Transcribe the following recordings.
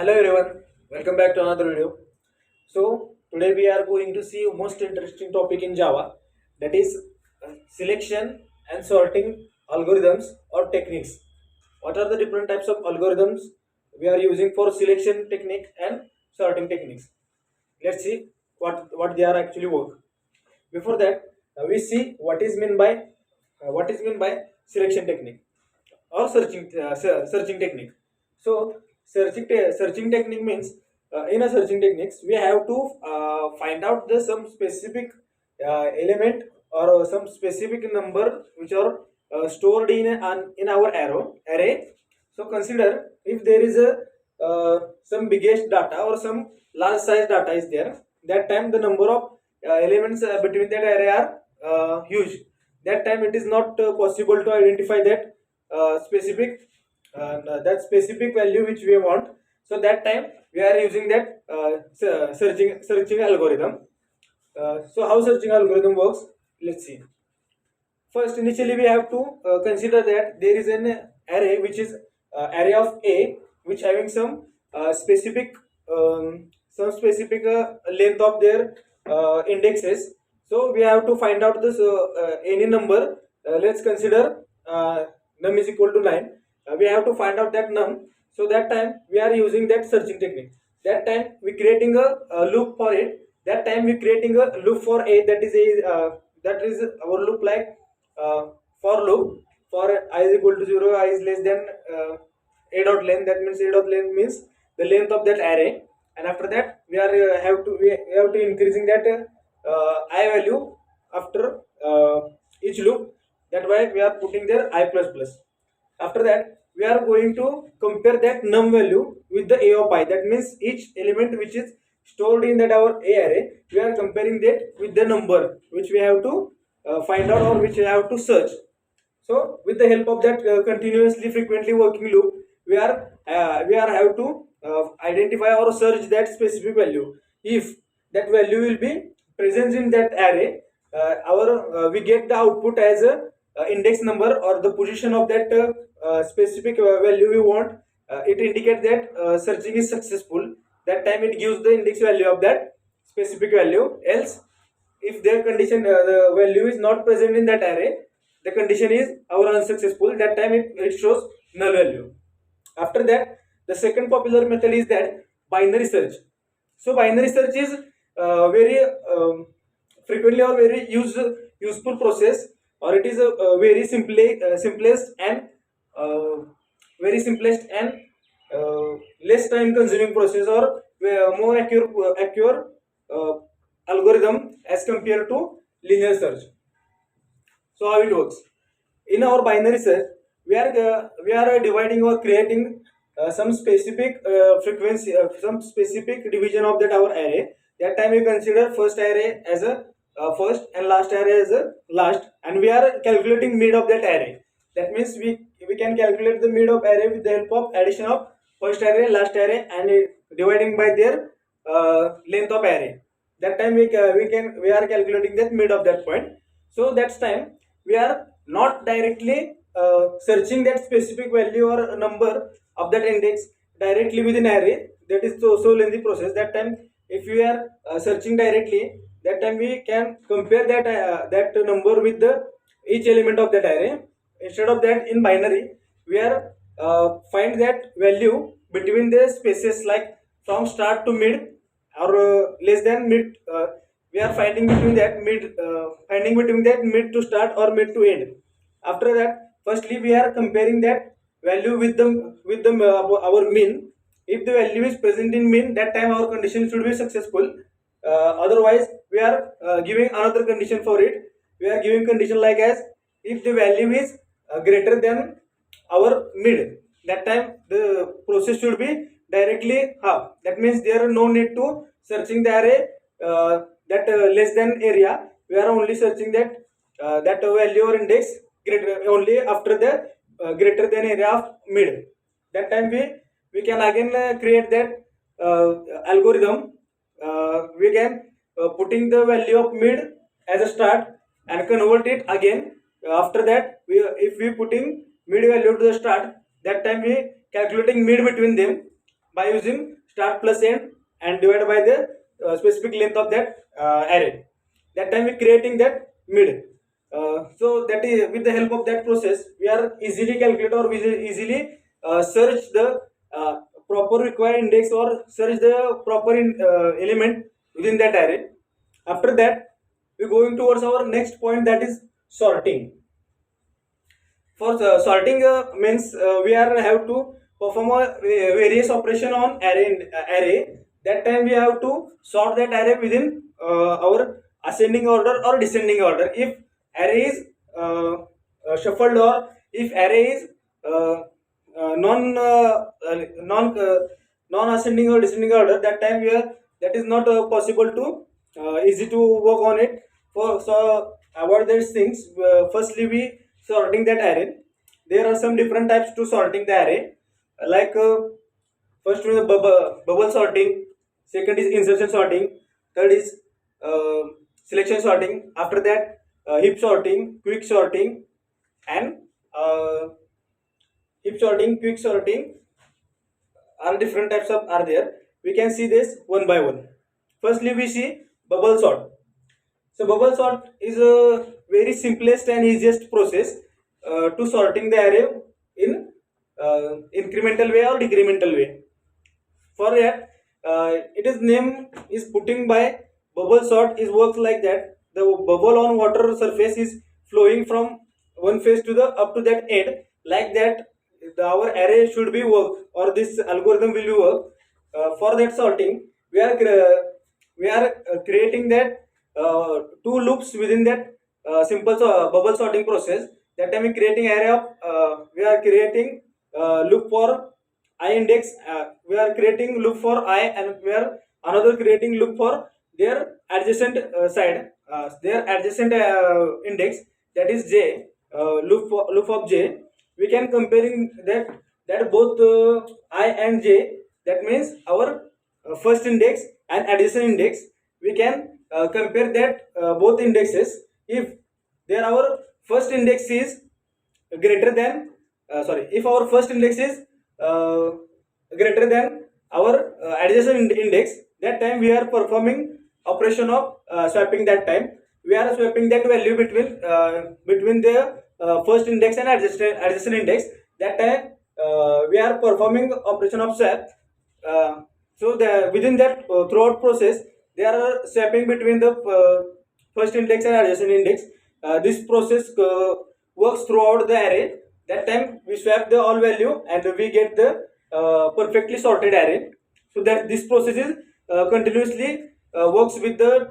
Hello everyone, welcome back to another video. So today we are going to see most interesting topic in Java, that is selection and sorting algorithms or techniques. What are the different types of algorithms we are using for selection technique and sorting techniques? Let's see what they are actually work. Before that, we see what is mean by selection technique or searching technique. So searching technique means in a searching techniques we have to find out the some specific element or some specific number which are stored in our array. So consider if there is a some biggest data or some large size data is there. That time the number of elements between that array are huge. That time it is not possible to identify that specific value which we want. So that time we are using that searching algorithm. So how searching algorithm works, let's see. First, initially we have to consider that there is an array which is array of A, which having some specific length of their indexes. So we have to find out this any number. Let's consider num is equal to 9. We have to find out that num. So that time we are using that searching technique. That time we creating a loop for it. That time we creating a loop for A, that is our loop like for loop for I is equal to 0, I is less than a dot length. That means a dot length means the length of that array, and after that we are we have to increasing that I value after each loop. That why we are putting there I plus plus. After that we are going to compare that num value with the a of I. That means each element which is stored in that our a array, we are comparing that with the number which we have to find out or which we have to search. So with the help of that continuously frequently working loop, we are have to identify or search that specific value. If that value will be present in that array, our we get the output as a index number or the position of that specific value we want. It indicates that searching is successful. That time it gives the index value of that specific value. Else, if their condition the value is not present in that array, the condition is our unsuccessful. That time it shows null value. After that, the second popular method is that binary search. So binary search is very frequently or very useful process, or it is a very uh, simplest and less time consuming process, or more accurate uh, algorithm as compared to linear search. So how it works? In our binary search, we are dividing or creating some specific frequency, some specific division of that our array. That time we consider first array as a first and last array as a last, and we are calculating mid of that array. That means we can calculate the mid of array with the help of addition of first array, last array, and dividing by their length of array. That time we are calculating that mid of that point. So that's time we are not directly searching that specific value or number of that index directly within array. That is so lengthy process. That time if we are searching directly, that time we can compare that number with the each element of that array. Instead of that, in binary we are find that value between the spaces like from start to mid, or less than mid. We are finding between that mid to start or mid to end. After that, firstly we are comparing that value with our mean. If the value is present in mean, that time our condition should be successful. Otherwise we are giving another condition for it. We are giving condition like as if the value is greater than our mid, that time the process should be directly half. That means there are no need to searching the array that less than area. We are only searching that value or index greater only after the greater than area of mid. That time we can again create that algorithm. We can putting the value of mid as a start and convert it again. After that, if we putting mid value to the start, that time we calculating mid between them. by using start plus end and divided by the specific length of that array. That time we creating that mid. So that is with the help of that process we are easily calculate or we easily search the proper required index or search the proper element within that array. After that we going towards our next point, that is sorting. For sorting means we are have to perform various operation on array. That time we have to sort that array within our ascending order or descending order. If array is shuffled or if array is uh, non ascending or descending order, that time we are that is not possible to easy to work on it. For so avoid these things, firstly we sorting that array. There are some different types to sorting the array, like first is bubble sorting, second is insertion sorting, third is uh, selection sorting. After that, heap sorting, quick sorting, and uh, heap sorting, quick sorting are different types of are there. We can see this one by one. Firstly, we see bubble sort. So bubble sort is a very simplest and easiest process to sorting the array in incremental way or decremental way. For that, it is name is putting by bubble sort is works like that. The bubble on water surface is flowing from one face to the up to that end. Like that, our array should be work or this algorithm will be work. For that sorting, we are creating that two loops within that simple bubble sorting process. That time we creating array of we are creating loop for I index. We are creating loop for I and we are another creating loop for their adjacent side, their adjacent index, that is j, loop of j. We can comparing that both I and j, that means our first index and adjacent index. We can compare that both indexes. If there our first index is greater than if our first index is uh, greater than our adjacent index, that time we are performing operation of swapping. That time we are swapping that value between the first index and adjacent index. That time we are performing operation of swap. So the within that throughout process they are swapping between the first index and adjacent index. This process works throughout the array. That time we swap the all value and we get the perfectly sorted array. So that this process is continuously works with the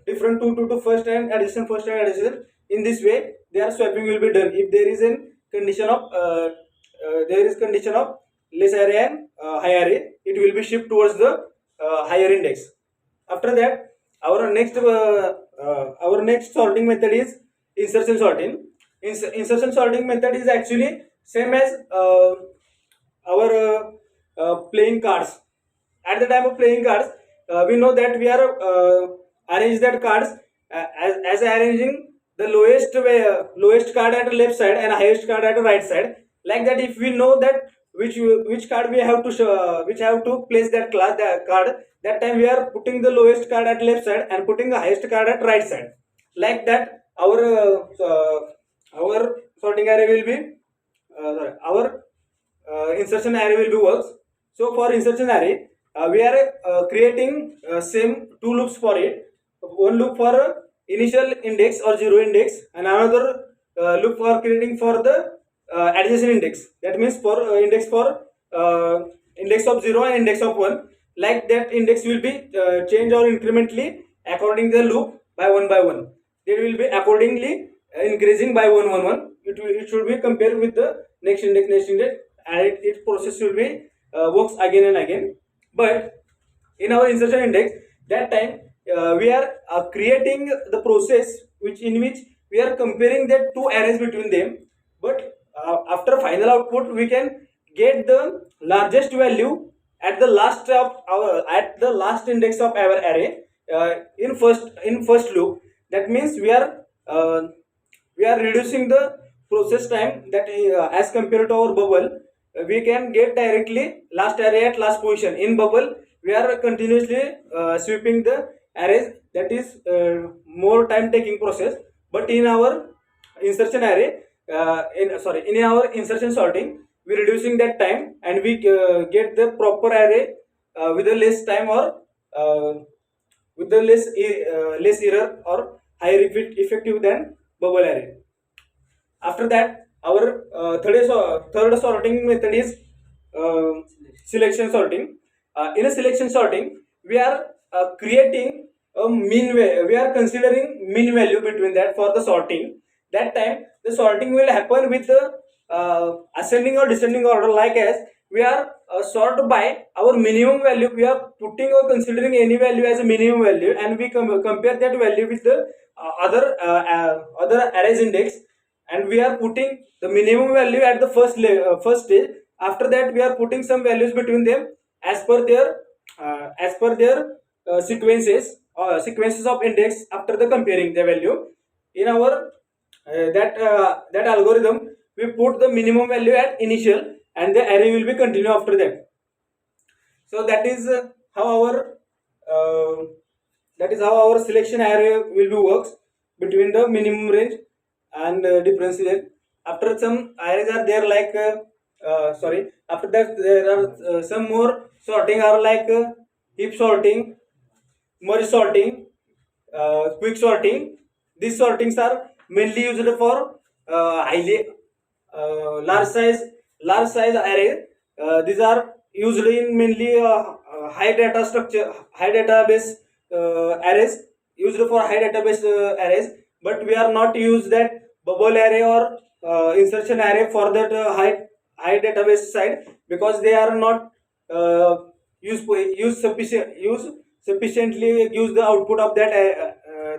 different two first and addition first and addition. In this way their swapping will be done. If there is a condition of there is condition of less array and high array, it will be shipped towards the higher index. After that, our next sorting method is insertion sorting. Insertion sorting method is actually same as our playing cards. At the time of playing cards, we know that we are arrange that cards as arranging the lowest card at the left side and highest card at the right side. Like that, if we know that which card we have to which have to place that card, that time we are putting the lowest card at left side and putting the highest card at right side. Like that, our sorting array will be our insertion array will be works. So for insertion array, we are creating same two loops for it. One loop for initial index or zero index, and another loop for creating for the adjacent index. That means for index of 0 and index of 1. Like that, index will be changed or incrementally according to the loop by one. They will be accordingly increasing by one. It should be compared with the next index, and its process should be works again and again. But in our insertion index, that time we are creating the process in which we are comparing that two arrays between them. But after final output, we can get the largest value at the last index of our array in first loop. That means we are reducing the process time, that as compared to our bubble. we can get directly last array at last position. In bubble, we are continuously sweeping the arrays. That is more time taking process. But in our insertion array, in our insertion sorting, we reducing that time, and we get the proper array with a less time, or with the less error or higher effective than bubble array. After that, our third sorting method is uh, selection sorting. In a selection sorting, we are creating a we are considering mean value between that for the sorting. That time, the sorting will happen with the ascending or descending order, like as we are sort by our minimum value. We are putting or considering any value as a minimum value, and we compare that value with the other arrays index, and we are putting the minimum value at the first stage. After that, we are putting some values between them as per their sequences of index. After the comparing the value in our that algorithm, we put the minimum value at initial, and the array will be continue after that. So how our uh, that is how our selection array will be works between the minimum range and difference range. After some arrays are there, like after that there are some more sorting are like heap sorting, merge sorting, quick sorting. These sortings are mainly used for highly large size array. These are usually in mainly high database arrays, used for high database arrays. But we are not use that bubble array or insertion array for that high database side, because they are not uh, use sufficiently use the output of that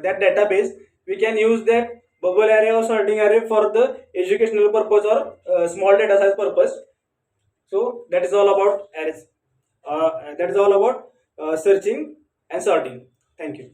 database. We can use that bubble array or sorting array for the educational purpose or small data size purpose. So that is all about arrays. That is all about searching and sorting. Thank you.